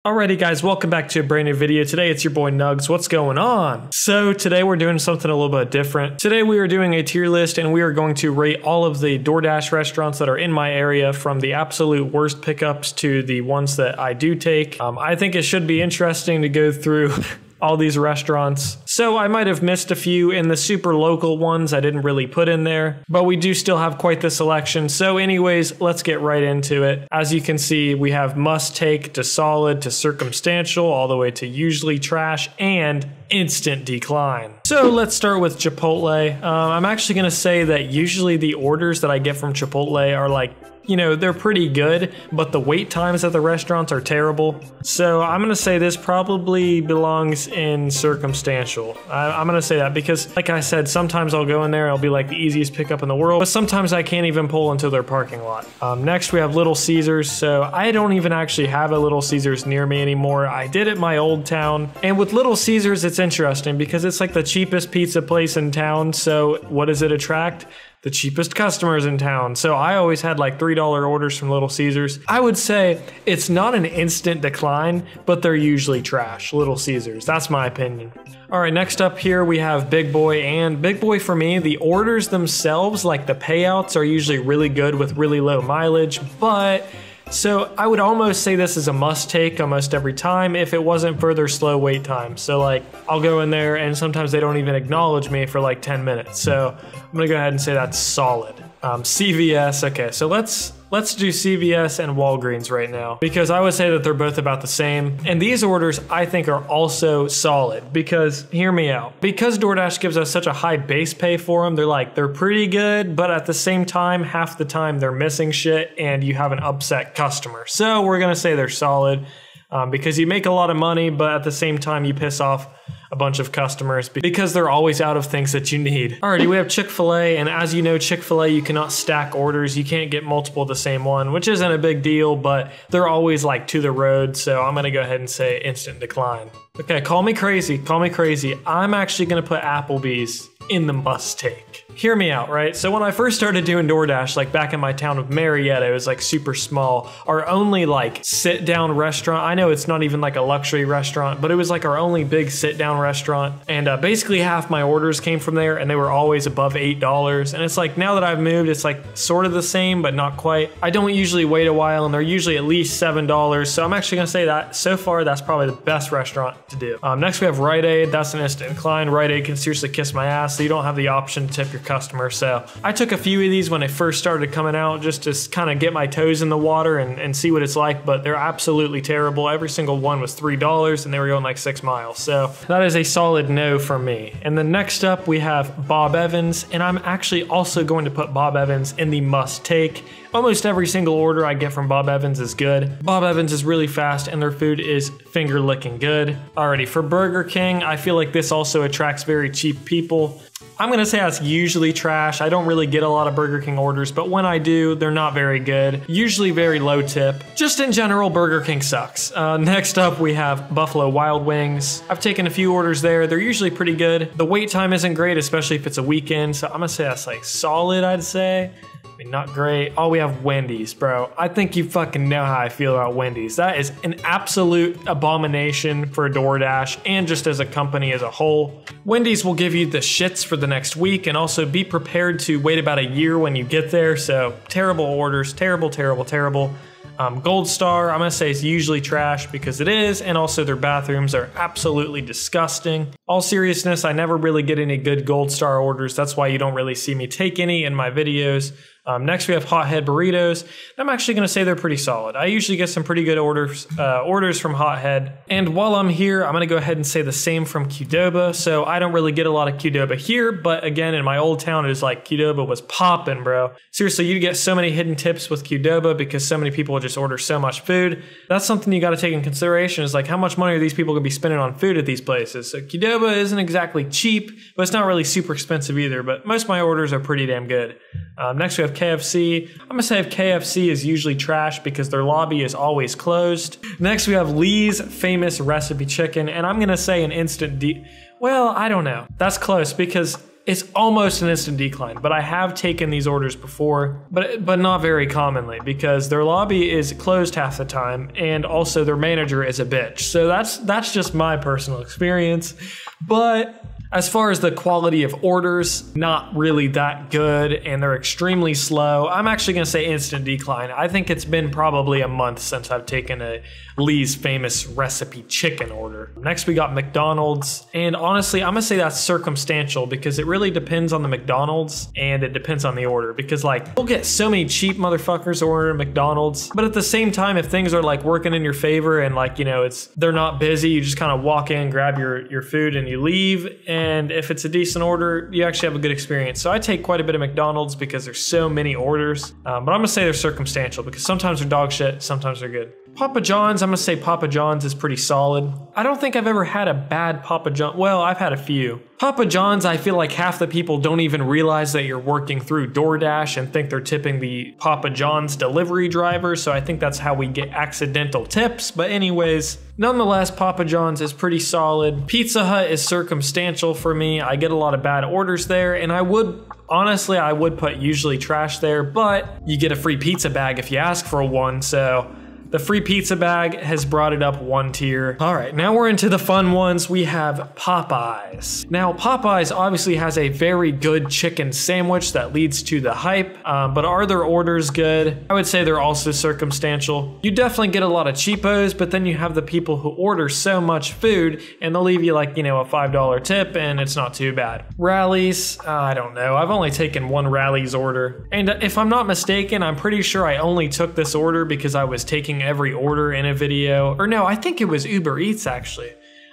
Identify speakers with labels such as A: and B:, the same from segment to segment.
A: Alrighty guys, welcome back to a brand new video. Today it's your boy Nuggs. What's going on? So today we're doing something a little bit different. Today we are doing a tier list and we are going to rate all of the DoorDash restaurants that are in my area from the absolute worst pickups to the ones that I do take. I think it should be interesting to go through all these restaurants. So I might have missed a few in the super local ones I didn't really put in there, but we do still have quite the selection. So anyways, let's get right into it. As you can see, we have must take to solid to circumstantial, all the way to usually trash and instant decline. So let's start with Chipotle. I'm actually gonna say that usually the orders that I get from Chipotle are like, you know, they're pretty good, but the wait times at the restaurants are terrible. So I'm gonna say this probably belongs in circumstantial. I'm gonna say that because, like I said, sometimes I'll go in there, it'll be like the easiest pickup in the world, but sometimes I can't even pull into their parking lot. Next we have Little Caesars. So I don't even actually have a Little Caesars near me anymore. I did at my old town. And with Little Caesars, it's interesting because it's like the cheapest pizza place in town. So what does it attract? The cheapest customers in town. So I always had like $3 orders from Little Caesars. I would say it's not an instant decline, but they're usually trash, Little Caesars. That's my opinion. All right, next up here we have Big Boy. And Big Boy for me, the orders themselves, like the payouts are usually really good with really low mileage, but so I would almost say this is a must take almost every time if it wasn't for their slow wait time. So like I'll go in there and sometimes they don't even acknowledge me for like 10 minutes. So I'm gonna go ahead and say that's solid. CVS, okay, so let's do CVS and Walgreens right now because I would say that they're both about the same. And these orders I think are also solid because, hear me out, because DoorDash gives us such a high base pay for them, they're pretty good, but at the same time, half the time they're missing shit and you have an upset customer. So we're gonna say they're solid because you make a lot of money, but at the same time you piss off a bunch of customers because they're always out of things that you need. Alrighty, we have Chick-fil-A, and as you know, Chick-fil-A, you cannot stack orders. You can't get multiple of the same one, which isn't a big deal, but they're always like to the road, so I'm gonna go ahead and say instant decline. Okay, call me crazy, call me crazy. I'm actually gonna put Applebee's in the must take. Hear me out, right? So when I first started doing DoorDash, like back in my town of Marietta, it was like super small. Our only like sit down restaurant, I know it's not even like a luxury restaurant, but it was like our only big sit down restaurant. And basically half my orders came from there and they were always above $8. And it's like now that I've moved, it's like sort of the same, but not quite. I don't usually wait a while and they're usually at least $7. So I'm actually gonna say that so far, that's probably the best restaurant to do. Next we have Rite Aid. That's an instant decline. Rite Aid can seriously kiss my ass. So you don't have the option to tip your customer. So I took a few of these when they first started coming out just to kind of get my toes in the water and see what it's like, but they're absolutely terrible. Every single one was $3 and they were going like 6 miles. So that is a solid no from me. And then next up we have Bob Evans, and I'm actually also going to put Bob Evans in the must take. Almost every single order I get from Bob Evans is good. Bob Evans is really fast and their food is finger licking good. Alrighty, for Burger King, I feel like this also attracts very cheap people. I'm gonna say that's usually trash. I don't really get a lot of Burger King orders, but when I do, they're not very good. Usually very low tip. Just in general, Burger King sucks. Next up, we have Buffalo Wild Wings. I've taken a few orders there. They're usually pretty good. The wait time isn't great, especially if it's a weekend, so I'm gonna say that's like solid, I'd say. I mean, not great. Oh, we have Wendy's, bro. I think you fucking know how I feel about Wendy's. That is an absolute abomination for DoorDash and just as a company as a whole. Wendy's will give you the shits for the next week and also be prepared to wait about a year when you get there. So terrible orders, terrible, terrible, terrible. Gold Star, I'm gonna say it's usually trash because it is, and also their bathrooms are absolutely disgusting. All seriousness, I never really get any good Gold Star orders. That's why you don't really see me take any in my videos. Next we have Hothead Burritos. I'm actually gonna say they're pretty solid. I usually get some pretty good orders from Hothead. And while I'm here, I'm gonna go ahead and say the same from Qdoba. So I don't really get a lot of Qdoba here, but again, in my old town, it was like Qdoba was popping, bro. Seriously, you get so many hidden tips with Qdoba because so many people just order so much food. That's something you gotta take in consideration is like how much money are these people gonna be spending on food at these places. So Qdoba isn't exactly cheap, but it's not really super expensive either, but most of my orders are pretty damn good. Next we have KFC. I'm gonna say KFC is usually trash because their lobby is always closed. Next we have Lee's Famous Recipe Chicken, and I'm gonna say an instant well, I don't know. That's close because It's almost an instant decline, but I have taken these orders before, but not very commonly because their lobby is closed half the time and also their manager is a bitch. So that's just my personal experience. But as far as the quality of orders, not really that good, and they're extremely slow. I'm actually gonna say instant decline. I think it's been probably a month since I've taken a Lee's Famous Recipe chicken order. Next we got McDonald's, and honestly, I'm gonna say that's circumstantial because it really depends on the McDonald's and it depends on the order. Because like, we'll get so many cheap motherfuckers ordering McDonald's, but at the same time, if things are like working in your favor and like, you know, they're not busy, you just kind of walk in, grab your food and you leave. And if it's a decent order, you actually have a good experience. So I take quite a bit of McDonald's because there's so many orders. But I'm gonna say they're circumstantial because sometimes they're dog shit, sometimes they're good. Papa John's, I'm gonna say Papa John's is pretty solid. I don't think I've ever had a bad Papa John. Well, I've had a few. Papa John's, I feel like half the people don't even realize that you're working through DoorDash and think they're tipping the Papa John's delivery driver. So I think that's how we get accidental tips. But anyways, nonetheless, Papa John's is pretty solid. Pizza Hut is circumstantial for me. I get a lot of bad orders there, and I would put usually trash there, but you get a free pizza bag if you ask for one. So the free pizza bag has brought it up one tier. All right, now we're into the fun ones. We have Popeyes. Now, Popeyes obviously has a very good chicken sandwich that leads to the hype, but are their orders good? I would say they're also circumstantial. You definitely get a lot of cheapos, but then you have the people who order so much food and they'll leave you like, you know, a $5 tip and it's not too bad. Rallies, I don't know. I've only taken one Rallies order. And if I'm not mistaken, I'm pretty sure I only took this order because I was taking every order in a video. Or no, I think it was Uber Eats actually.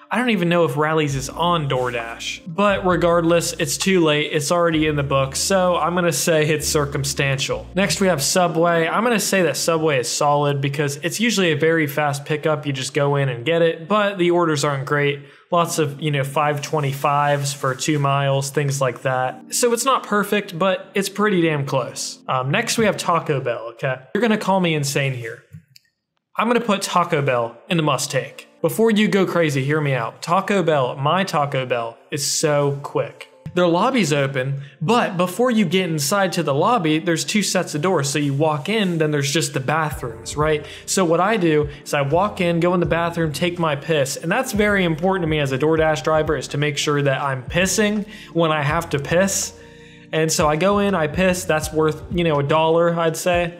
A: I don't even know if Rallies is on DoorDash. But regardless, it's too late. It's already in the book. So I'm gonna say it's circumstantial. Next we have Subway. I'm gonna say that Subway is solid because it's usually a very fast pickup. You just go in and get it, but the orders aren't great. Lots of, you know, 5.25s for 2 miles, things like that. So it's not perfect, but it's pretty damn close. Next we have Taco Bell, okay? You're gonna call me insane here. I'm gonna put Taco Bell in the must take. Before you go crazy, hear me out. Taco Bell, my Taco Bell, is so quick. Their lobby's open, but before you get inside to the lobby, there's 2 sets of doors. So you walk in, then there's just the bathrooms, right? So what I do is I walk in, go in the bathroom, take my piss. And that's very important to me as a DoorDash driver, is to make sure that I'm pissing when I have to piss. And so I go in, I piss, that's worth, you know, $1, I'd say.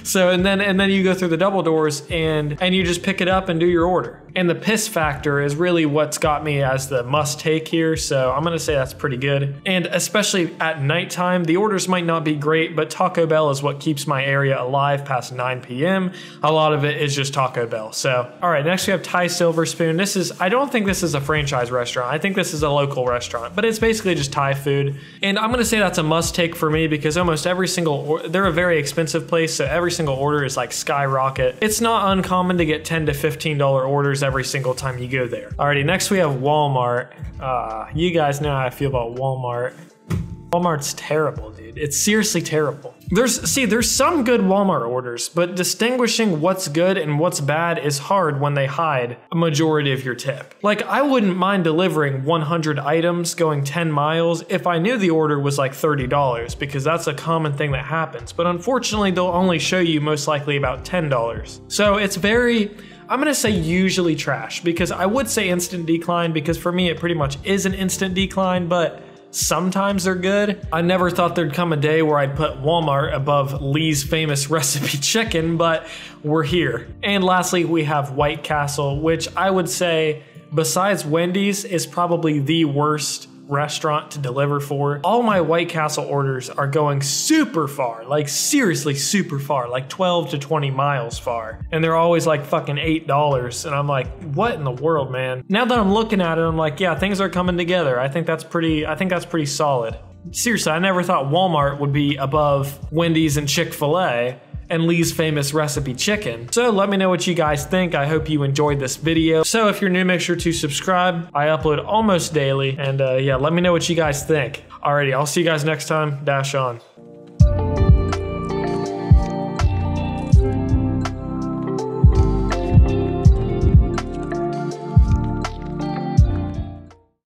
A: So and then you go through the double doors and you just pick it up and do your order. And the piss factor is really what's got me as the must take here. So I'm gonna say that's pretty good. And especially at nighttime, the orders might not be great, but Taco Bell is what keeps my area alive past 9 p.m. A lot of it is just Taco Bell. So, all right, next we have Thai Silver Spoon. I don't think this is a franchise restaurant. I think this is a local restaurant, but it's basically just Thai food. And I'm gonna say that's a must take for me because almost every single, they're a very expensive place. So every single order is like skyrocket. It's not uncommon to get $10 to $15 orders every single time you go there. Alrighty, next we have Walmart. You guys know how I feel about Walmart. Walmart's terrible, dude. It's seriously terrible. There's some good Walmart orders, but distinguishing what's good and what's bad is hard when they hide a majority of your tip. Like, I wouldn't mind delivering 100 items going 10 miles if I knew the order was like $30, because that's a common thing that happens. But unfortunately, they'll only show you most likely about $10. So it's very, I'm gonna say usually trash, because I would say instant decline, because for me it pretty much is an instant decline, but sometimes they're good. I never thought there'd come a day where I'd put Walmart above Lee's Famous Recipe chicken, but we're here. And lastly, we have White Castle, which I would say, besides Wendy's, is probably the worst restaurant to deliver for. All my White Castle orders are going super far, like seriously super far, like 12 to 20 miles far. And they're always like fucking $8. And I'm like, what in the world, man? Now that I'm looking at it, I'm like, yeah, things are coming together. I think that's pretty solid. Seriously, I never thought Walmart would be above Wendy's and Chick-fil-A and Lee's Famous Recipe chicken. So let me know what you guys think. I hope you enjoyed this video. So if you're new, make sure to subscribe. I upload almost daily. And yeah, let me know what you guys think. Alrighty, I'll see you guys next time. Dash on.